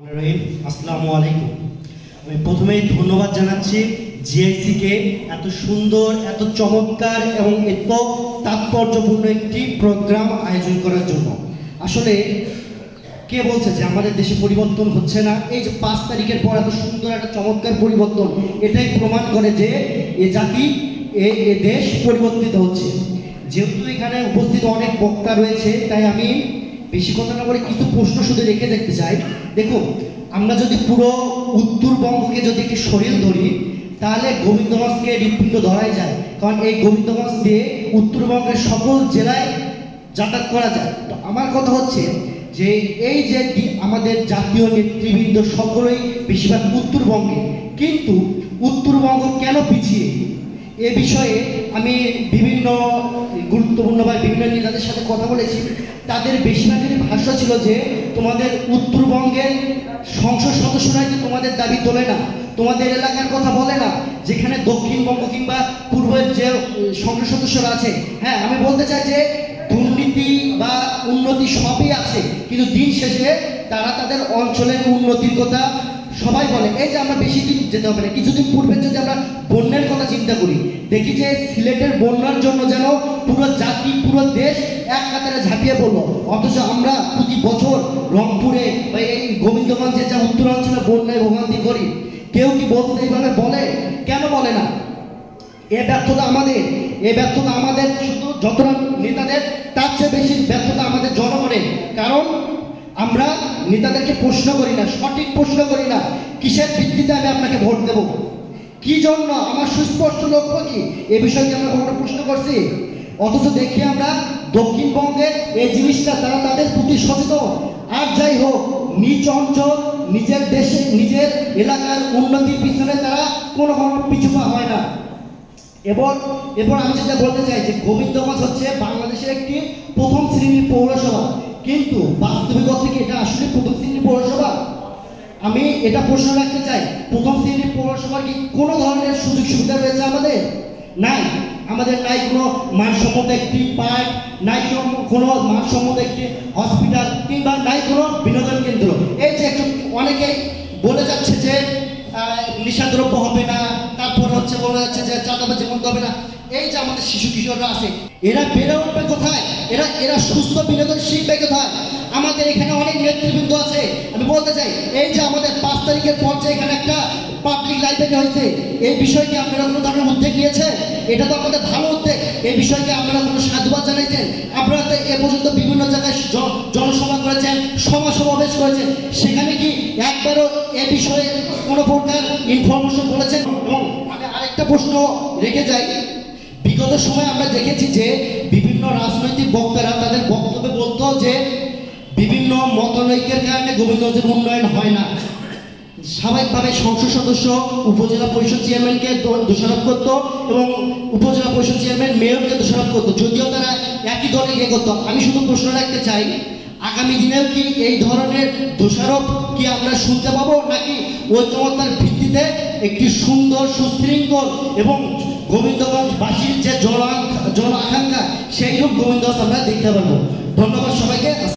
আসসালামু আলাইকুম। আমি প্রথমেই ধন্যবাদ জানাচ্ছি জিআইসি কে এত সুন্দর, এত চমৎকার এবং এত তাৎপর্যপূর্ণ একটি প্রোগ্রাম আয়োজন করার জন্য। আসলে কে বলছে যে আমাদের দেশে পরিবর্তন হচ্ছে না? এই যে 5 তারিখের পর এত সুন্দর একটা চমৎকার পরিবর্তন, এটাই প্রমাণ করে যে এ জাতি, এ দেশ পরিবর্তিত হচ্ছে। যেহেতু এখানে উপস্থিত অনেক বক্তা রয়েছে, তাই আমি বেশি কথা না বলে কিছু প্রশ্ন শুধু রেখে দেখতে চাই। দেখুন, আমরা যদি পুরো উত্তরবঙ্গকে যদি একটি শরীর ধরি, তাহলে গোবিন্দগঞ্জকে হৃৎপিণ্ড ধরাই যায়। কারণ এই গোবিন্দগঞ্জ দিয়ে উত্তরবঙ্গের সকল জেলায় যাতায়াত করা যায়। তো আমার কথা হচ্ছে যে এই যে আমাদের জাতীয় নেতৃবৃন্দ সকলেই বেশিরভাগ উত্তরবঙ্গে, কিন্তু উত্তরবঙ্গ কেন পিছিয়ে, এ বিষয়ে আমি বিভিন্ন গুরুত্বপূর্ণ বা বিভিন্ন নেতাদের সাথে কথা বলেছি। তাদের বেশিরভাগেরই ভাষ্য ছিল যে তোমাদের উত্তরবঙ্গের সংসদ সদস্যরা যে তোমাদের দাবি তোলে না, তোমাদের এলাকার কথা বলে না, যেখানে দক্ষিণবঙ্গ কিংবা পূর্বের যে সংসদ সদস্যরা আছে। হ্যাঁ, আমি বলতে চাই যে দুর্নীতি বা উন্নতি সবই আছে, কিন্তু দিন শেষে তারা তাদের অঞ্চলের উন্নতির কথা সবাই বলে। এই যে আমরা বেশি দিন যেতে হবে না, কিছুদিন পূর্বে যদি আমরা বন্যার কথা চিন্তা করি, দেখি যে সিলেটের বন্যার জন্য যেন পুরো জাতি, পুরো দেশ এক কাতারে ঝাঁপিয়ে পড়লো। অথচ আমরা প্রতি বছর রংপুরে বা এই গোবিন্দগঞ্জে যা উত্তরাঞ্চলে বন্যায় ভোগান্তি করি, কেউ কি বলতে এইভাবে বলে? কেন বলে না? এ ব্যর্থতা আমাদের শুধু যতটা নেতাদের, তার চেয়ে বেশি ব্যর্থতা আমাদের জনগণের। কারণ আমরা নেতাদেরকে প্রশ্ন করি না, সঠিক প্রশ্ন করি না, কিসের ভিত্তিতে আমি আপনাকে ভোট দেব, কি জন্য, আমার সুস্পষ্ট লক্ষ্য কি, এ বিষয়ে আমরা কখনো প্রশ্ন করছি? অথচ দেখি আমরা দক্ষিণবঙ্গের এই জিনিসটা তারা তাদের প্রতি সচেতন। আর যাই হোক, নিজ অঞ্চল, নিজের দেশে, নিজের এলাকার উন্নতির পিছনে তারা কোনো পিছু পা হয় না। এরপর আমি যেটা বলতে চাই যে গোবিন্দগঞ্জ হচ্ছে বাংলাদেশের একটি প্রথম শ্রেণীর পৌরসভা, কিন্তু বাস্তবিকতা থেকে এটা আসলে প্রথম শ্রেণীর পৌরসভা? আমি এটা প্রশ্ন রাখতে চাই, প্রথম শ্রেণীর পৌরসভার কি কোনো ধরনের সুযোগ সুবিধা রয়েছে আমাদের? নাই। আমাদের নাই কোনো মানসম্মত একটি পার্ক, নাই কোনো মানসম্মত একটি হসপিটাল, কিংবা নাই কোনো বিনোদন কেন্দ্র। এই যে একটু অনেকেই বলে যাচ্ছে যে নিশাদ্রব্য হবে না, তারপর হচ্ছে বলা যাচ্ছে যে চাঁদাবাজি বন্ধ হবে না। এই যে আমাদের শিশু কিশোররা আছে, এরা বেড়ে উঠবে কোথায়? এরা সুস্থ বিনোদন শিখবে কোথায়? আমাদের এখানে অনেক নেতৃবৃন্দ আছে। আমি বলতে চাই, এই যে আমাদের 5 তারিখের পর যে এখানে একটা পাবলিক লাইব্রেরি হয়েছে, এই বিষয়কে আপনারা কোনো ধরনের উদ্যোগ নিয়েছেন? এটা তো আমাদের ভালো উদ্যোগ। এই বিষয়কে আপনারা কোনো সাধুবাদ জানাইছেন? আপনারা তো এ পর্যন্ত বিভিন্ন জায়গায় জনসভা করেছেন, সমাবেশ করেছেন, সেখানে কি একবারও এ বিষয়ে কোনো প্রকার ইনফরমেশন বলেছেন? এবং আমি আরেকটা প্রশ্ন রেখে যাই, বিগত সময় আমরা দেখেছি যে বিভিন্ন রাজনৈতিক বক্তারা তাদের বক্তব্যে বলতো যে বিভিন্ন মতানৈক্যের কারণে গোবিন্দগঞ্জের উন্নয়ন হয় না। স্বাভাবিকভাবে সংসদ সদস্য উপজেলা পরিষদ চেয়ারম্যানকে দোষারোপ করত এবং উপজেলা পরিষদ চেয়ারম্যান মেয়রকে দোষারোপ করত, যদিও তারা একই দলে ইয়ে করতো। আমি শুধু প্রশ্ন রাখতে চাই, আগামী দিনেও কি এই ধরনের দোষারোপ কি আমরা শুনতে পাবো, নাকি ঐকমত্যের ভিত্তিতে একটি সুন্দর, সুশৃঙ্খল এবং গোবিন্দগঞ্জবাসীর যে জন আকাঙ্ক্ষা, সেই রূপ গোবিন্দগঞ্জ আমরা দেখতে পাবো? ধন্যবাদ সবাইকে।